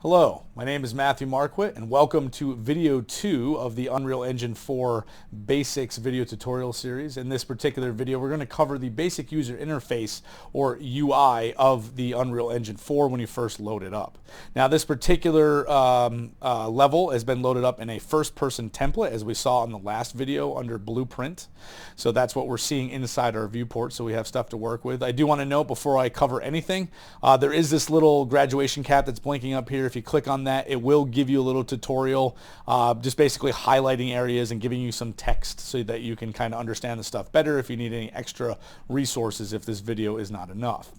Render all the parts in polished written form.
Hello, my name is Matthew Marquit and welcome to video 2 of the Unreal Engine 4 Basics video tutorial series. In this particular video we're going to cover the basic user interface or UI of the Unreal Engine 4 when you first load it up. Now this particular level has been loaded up in a first person template as we saw in the last video under Blueprint. So that's what we're seeing inside our viewport, so we have stuff to work with. I do want to note before I cover anything, there is this little graduation cap that's blinking up here. If you click on that, it will give you a little tutorial just basically highlighting areas and giving you some text so that you can kind of understand the stuff better if you need any extra resources if this video is not enough.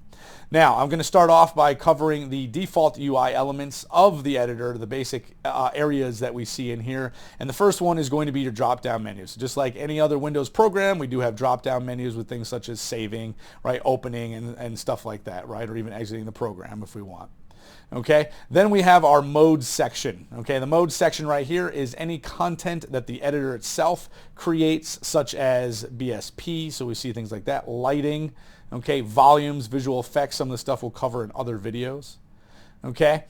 Now I'm going to start off by covering the default UI elements of the editor, the basic areas that we see in here, and the first one is going to be your drop down menus. Just like any other Windows program, we do have drop down menus with things such as saving, right, opening and stuff like that, right, or even exiting the program if we want. Okay, then we have our mode section. Okay, the mode section right here is any content that the editor itself creates, such as BSP, so we see things like that, lighting, okay, volumes, visual effects, some of the stuff we'll cover in other videos. Okay,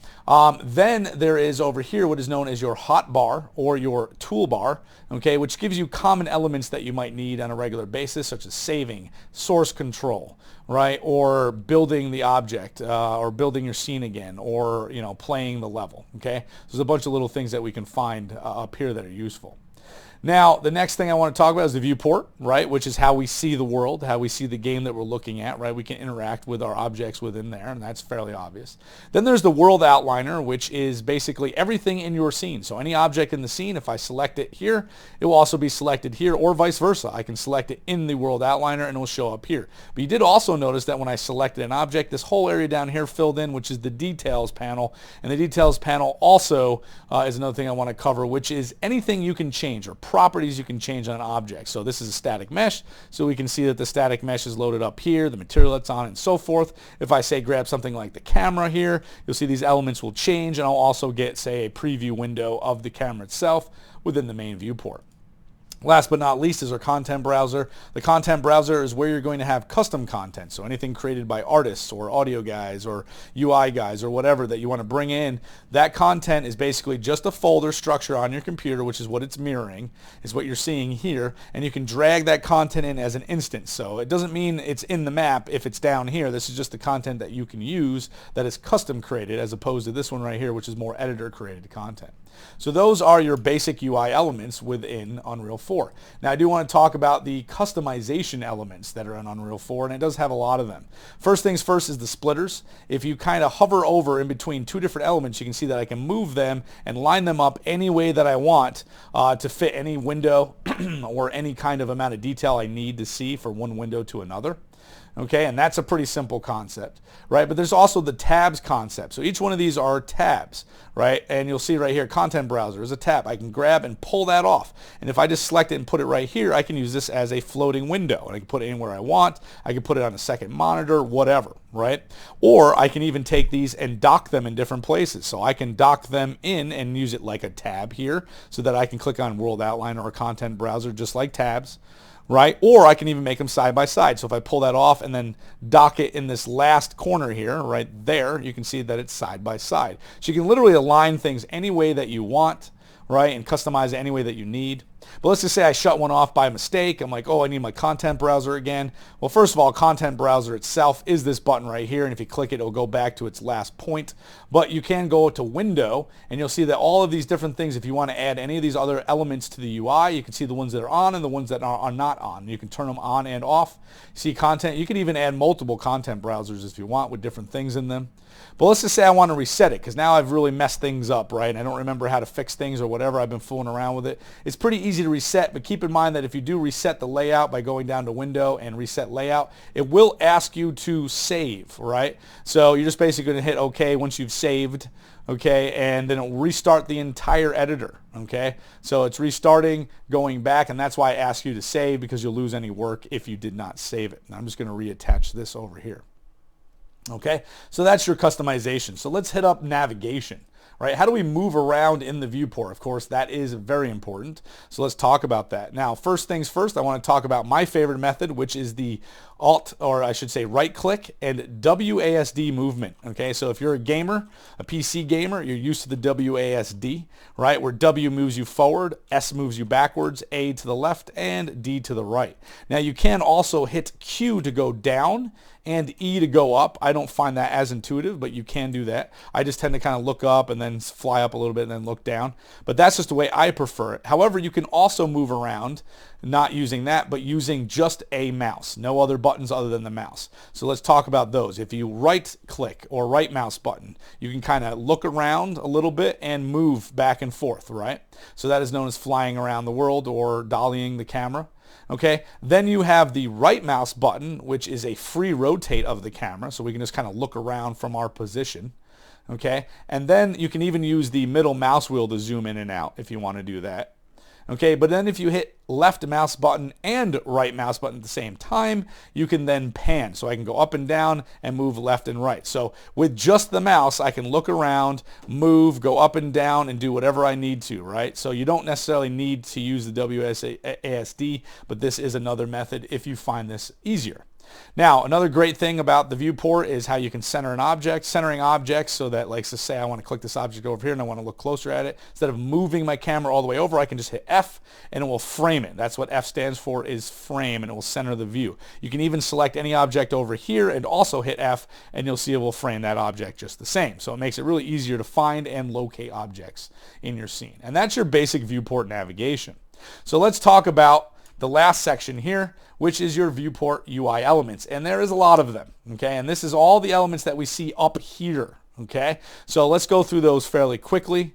then there is over here what is known as your hotbar or your toolbar, okay, which gives you common elements that you might need on a regular basis, such as saving, source control, right, or building the object, or building your scene again, or playing the level. Okay, so there's a bunch of little things that we can find up here that are useful. Now, the next thing I want to talk about is the viewport, right, which is how we see the world, how we see the game that we're looking at, right? We can interact with our objects within there, and that's fairly obvious. Then there's the world outliner, which is basically everything in your scene. So any object in the scene, if I select it here, it will also be selected here, or vice versa. I can select it in the world outliner, and it will show up here. But you did also notice that when I selected an object, this whole area down here filled in, which is the details panel. And the details panel also is another thing I want to cover, which is anything you can change, or properties you can change on an object. So this is a static mesh, so we can see that the static mesh is loaded up here, the material that's on, and so forth. If I say grab something like the camera here, you'll see these elements will change, and I'll also get, say, a preview window of the camera itself within the main viewport. Last but not least is our content browser. The content browser is where you're going to have custom content. So anything created by artists or audio guys or UI guys or whatever that you want to bring in, that content is basically just a folder structure on your computer, which is what it's mirroring, is what you're seeing here. And you can drag that content in as an instance. So it doesn't mean it's in the map if it's down here. This is just the content that you can use that is custom created, as opposed to this one right here, which is more editor created content. So those are your basic UI elements within Unreal 4. Now I do want to talk about the customization elements that are in Unreal 4, and it does have a lot of them. First things first is the splitters. If you kind of hover over in between two different elements, you can see that I can move them and line them up any way that I want to fit any window or any kind of amount of detail I need to see for one window to another. Okay, and that's a pretty simple concept, right? But there's also the tabs concept. So each one of these are tabs, right? And you'll see right here, content browser is a tab. I can grab and pull that off. And if I just select it and put it right here, I can use this as a floating window. And I can put it anywhere I want. I can put it on a second monitor, whatever, right? Or I can even take these and dock them in different places. So I can dock them in and use it like a tab here so that I can click on World Outliner or Content Browser just like tabs. Right? Or I can even make them side by side. So if I pull that off and then dock it in this last corner here, right there, you can see that it's side by side. So you can literally align things any way that you want, right? And customize it any way that you need. But let's just say I shut one off by mistake. I'm like, oh, I need my content browser again. Well, first of all, content browser itself is this button right here. And if you click it, it'll go back to its last point. But you can go to window and you'll see that all of these different things, if you want to add any of these other elements to the UI, you can see the ones that are on and the ones that are not on. You can turn them on and off. See content. You can even add multiple content browsers if you want with different things in them. But let's just say I want to reset it because now I've really messed things up, right? And I don't remember how to fix things or whatever. I've been fooling around with it. It's pretty easy to reset, but keep in mind that if you do reset the layout by going down to window and reset layout, it will ask you to save, right? So you're just basically going to hit OK once you've saved, okay, and then it'll restart the entire editor, okay? So it's restarting, going back, and that's why I ask you to save, because you'll lose any work if you did not save it. And I'm just going to reattach this over here. Okay, so that's your customization. So let's hit up navigation. right? How do we move around in the viewport? Of course, that is very important. So let's talk about that. Now, first things first, I want to talk about my favorite method, which is the Alt, or I should say right click and WASD movement. Okay, so if you're a gamer, a PC gamer, you're used to the WASD, right? Where W moves you forward, S moves you backwards, A to the left, and D to the right. Now you can also hit Q to go down and E to go up. I don't find that as intuitive, but you can do that. I just tend to kind of look up and then fly up a little bit and then look down. But that's just the way I prefer it. However, you can also move around, not using that, but using just a mouse. No other buttons other than the mouse. So let's talk about those. If you right click or right mouse button, you can kind of look around a little bit and move back and forth, right? So that is known as flying around the world or dollying the camera. Okay, then you have the right mouse button, which is a free rotate of the camera, so we can just kind of look around from our position. Okay, and then you can even use the middle mouse wheel to zoom in and out if you want to do that. Okay, but then if you hit left mouse button and right mouse button at the same time, you can then pan. So I can go up and down and move left and right. So with just the mouse, I can look around, move, go up and down, and do whatever I need to, right? So you don't necessarily need to use the WASD, but this is another method if you find this easier. Now, another great thing about the viewport is how you can center an object. Centering objects so that, like, say I want to click this object over here and I want to look closer at it. Instead of moving my camera all the way over, I can just hit F and it will frame it. That's what F stands for, is frame, and it will center the view. You can even select any object over here and also hit F, and you'll see it will frame that object just the same. So it makes it really easier to find and locate objects in your scene. And that's your basic viewport navigation. So let's talk about the last section here, which is your Viewport UI Elements. And there is a lot of them, okay? And this is all the elements that we see up here, okay? So let's go through those fairly quickly,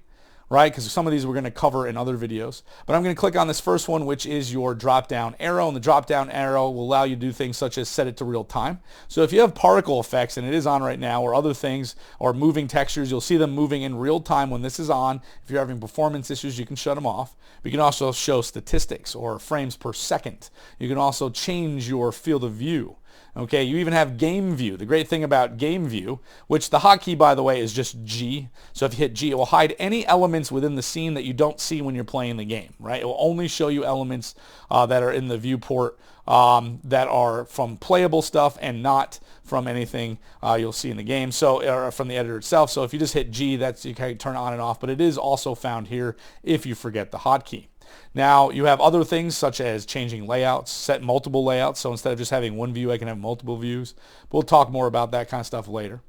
right? Because some of these we're going to cover in other videos. But I'm going to click on this first one, which is your drop-down arrow. And the drop-down arrow will allow you to do things such as set it to real time. So if you have particle effects, and it is on right now, or other things, or moving textures, you'll see them moving in real time when this is on. If you're having performance issues, you can shut them off. But you can also show statistics or frames per second. You can also change your field of view. Okay, you even have game view. The great thing about game view, which the hotkey, by the way, is just G. So if you hit G, it will hide any elements within the scene that you don't see when you're playing the game, right? It will only show you elements that are in the viewport that are from playable stuff and not from anything you'll see in the game, so, or from the editor itself. So if you just hit G, that's, you can turn it on and off, but it is also found here if you forget the hotkey. Now, you have other things such as changing layouts, set multiple layouts. So instead of just having one view, I can have multiple views. We'll talk more about that kind of stuff later.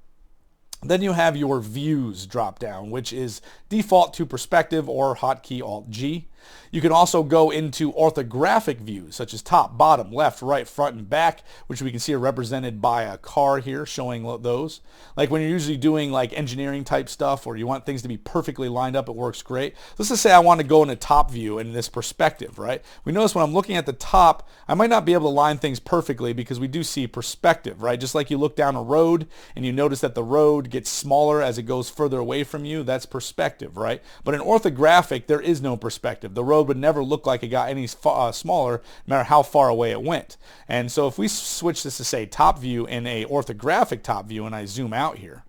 Then you have your views drop down, which is default to perspective or hotkey Alt-G. You can also go into orthographic views such as top, bottom, left, right, front, and back, which we can see are represented by a car here showing those. Like when you're usually doing like engineering type stuff or you want things to be perfectly lined up, it works great. Let's just say I want to go in a top view in this perspective, right? We notice when I'm looking at the top, I might not be able to line things perfectly because we do see perspective, right? Just like you look down a road and you notice that the road gets smaller as it goes further away from you, that's perspective, right? But in orthographic, there is no perspective. The road would never look like it got any smaller no matter how far away it went. And so if we switch this to say top view in a orthographic top view and I zoom out here,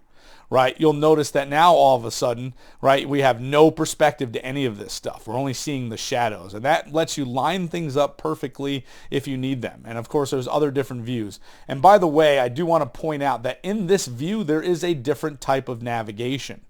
right, you'll notice that now all of a sudden, right, we have no perspective to any of this stuff. We're only seeing the shadows, and that lets you line things up perfectly if you need them. And of course, there's other different views. And by the way, I do want to point out that in this view, there is a different type of navigation.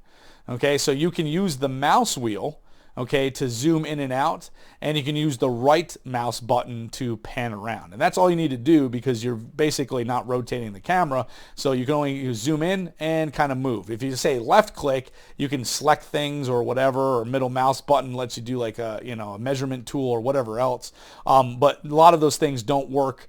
Okay, so you can use the mouse wheel, okay, to zoom in and out, and you can use the right mouse button to pan around. And that's all you need to do because you're basically not rotating the camera, so you can only zoom in and kind of move. If you say left click, you can select things or whatever, or middle mouse button lets you do like a, you know, a measurement tool or whatever else. But a lot of those things don't work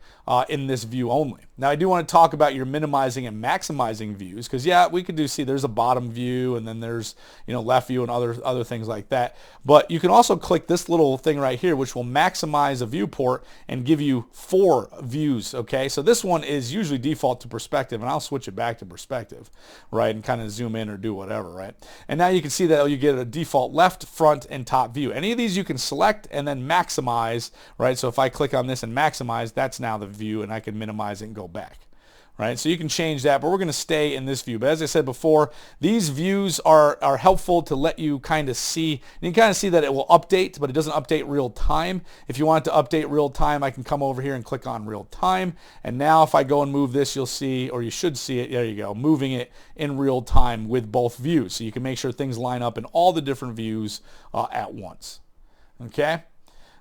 in this view only. Now I do want to talk about your minimizing and maximizing views, because yeah, we could see there's a bottom view and then there's, you know, left view and other things like that. But you can also click this little thing right here, which will maximize a viewport and give you 4 views. Okay, so this one is usually default to perspective, and I'll switch it back to perspective, right, and kind of zoom in or do whatever, right? And now you can see that you get a default left, front, and top view. Any of these you can select and then maximize, right? So if I click on this and maximize, that's now the view, and I can minimize it and go back, right? So you can change that, but we're going to stay in this view. But as I said before, these views are helpful to let you kind of see. And you can kind of see that it will update, but it doesn't update real time. If you want it to update real time, I can come over here and click on real time. And now if I go and move this, you'll see, or you should see it, there you go, moving it in real time with both views. So you can make sure things line up in all the different views at once. Okay?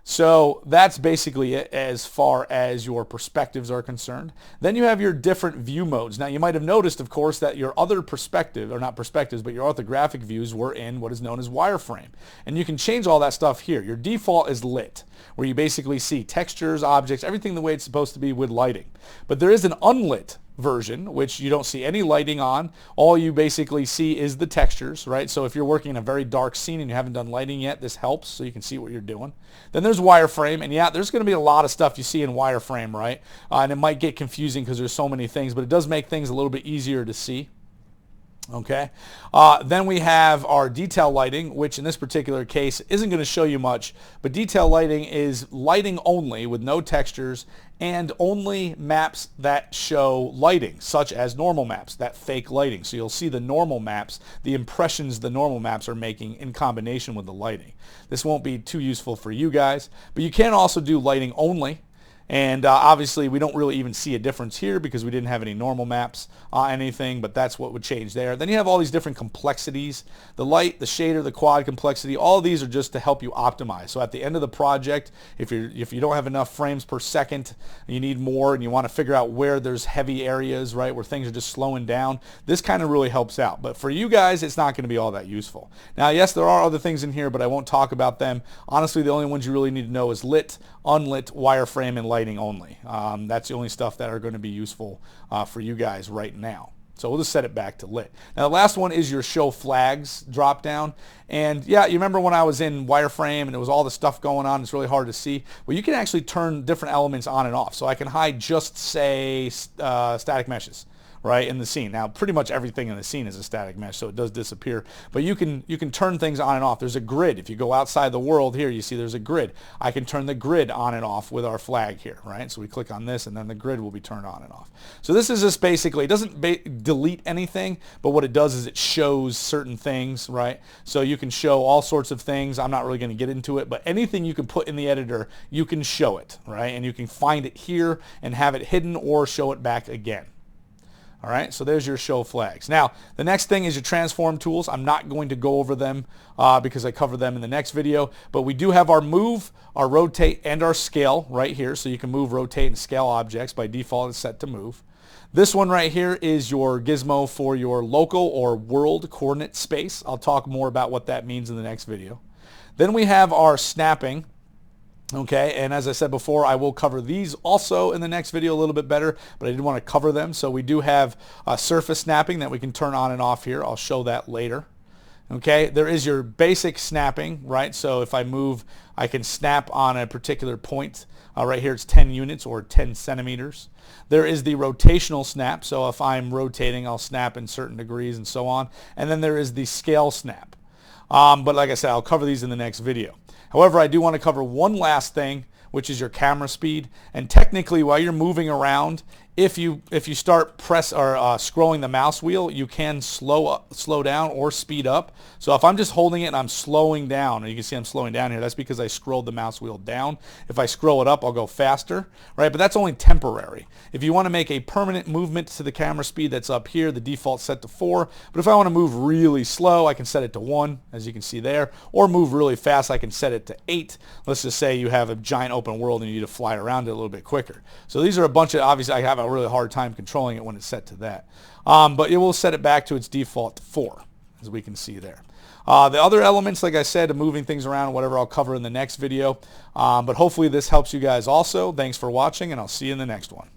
So that's basically it as far as your perspectives are concerned. Then you have your different view modes. Now you might have noticed, of course, that your other perspective, or not perspectives, but your orthographic views were in what is known as wireframe. And you can change all that stuff here. Your default is lit, where you basically see textures, objects, everything the way it's supposed to be with lighting. But there is an unlit version, which you don't see any lighting on. All you basically see is the textures, right? So if you're working in a very dark scene and you haven't done lighting yet, this helps so you can see what you're doing. Then there's wireframe, and yeah, there's going to be a lot of stuff you see in wireframe, right? And it might get confusing because there's so many things, but it does make things a little bit easier to see. Okay, then we have our detail lighting, which in this particular case isn't going to show you much, but detail lighting is lighting only with no textures and only maps that show lighting, such as normal maps, that fake lighting. So you'll see the normal maps, the impressions the normal maps are making in combination with the lighting. This won't be too useful for you guys, but you can also do lighting only. And obviously we don't really even see a difference here because we didn't have any normal maps, anything, but that's what would change there. Then you have all these different complexities, the light, the shader, the quad complexity, all of these are just to help you optimize. So at the end of the project, if you don't have enough frames per second, you need more and you want to figure out where there's heavy areas, right, where things are just slowing down, this kind of really helps out. But for you guys, it's not going to be all that useful. Now, yes, there are other things in here, but I won't talk about them. Honestly, the only ones you really need to know is lit, unlit, wireframe, and lighting only. That's the only stuff that are going to be useful for you guys right now. So we'll just set it back to lit. Now the last one is your show flags drop down. And yeah, you remember when I was in wireframe and there was all the stuff going on, it's really hard to see. Well, you can actually turn different elements on and off. So I can hide just, say, static meshes, right, in the scene. Now pretty much everything in the scene is a static mesh, so it does disappear, but you can turn things on and off. There's a grid. If you go outside the world here, you see there's a grid. I can turn the grid on and off with our flag here, right? So we click on this and then the grid will be turned on and off. So this is just basically, it doesn't delete anything, but what it does is it shows certain things, right? So you can show all sorts of things. I'm not really going to get into it, but anything you can put in the editor, you can show it, right? And you can find it here and have it hidden or show it back again. All right, so there's your show flags. Now, the next thing is your transform tools. I'm not going to go over them because I cover them in the next video, but we do have our move, our rotate, and our scale right here. So you can move, rotate, and scale objects. By default, it's set to move. This one right here is your gizmo for your local or world coordinate space. I'll talk more about what that means in the next video. Then we have our snapping. Okay, and as I said before, I will cover these also in the next video a little bit better, but I didn't want to cover them. So we do have surface snapping that we can turn on and off here. I'll show that later. Okay, there is your basic snapping, right? So if I move, I can snap on a particular point. Right here it's 10 units or 10 centimeters. There is the rotational snap. So if I'm rotating, I'll snap in certain degrees and so on. And then there is the scale snap. But like I said, I'll cover these in the next video. However, I do want to cover one last thing, which is your camera speed. And technically, while you're moving around, if you start scrolling the mouse wheel, you can slow down or speed up. So if I'm just holding it and I'm slowing down, and you can see I'm slowing down here, that's because I scrolled the mouse wheel down. If I scroll it up, I'll go faster, right? But that's only temporary. If you want to make a permanent movement to the camera speed that's up here, the default's set to 4. But if I want to move really slow, I can set it to 1, as you can see there, or move really fast, I can set it to 8. Let's just say you have a giant open world and you need to fly around it a little bit quicker. So these are a bunch of, obviously I have a really hard time controlling it when it's set to that. But it will set it back to its default 4, as we can see there. The other elements, like I said, moving things around, whatever, I'll cover in the next video. But hopefully this helps you guys also. Thanks for watching, and I'll see you in the next one.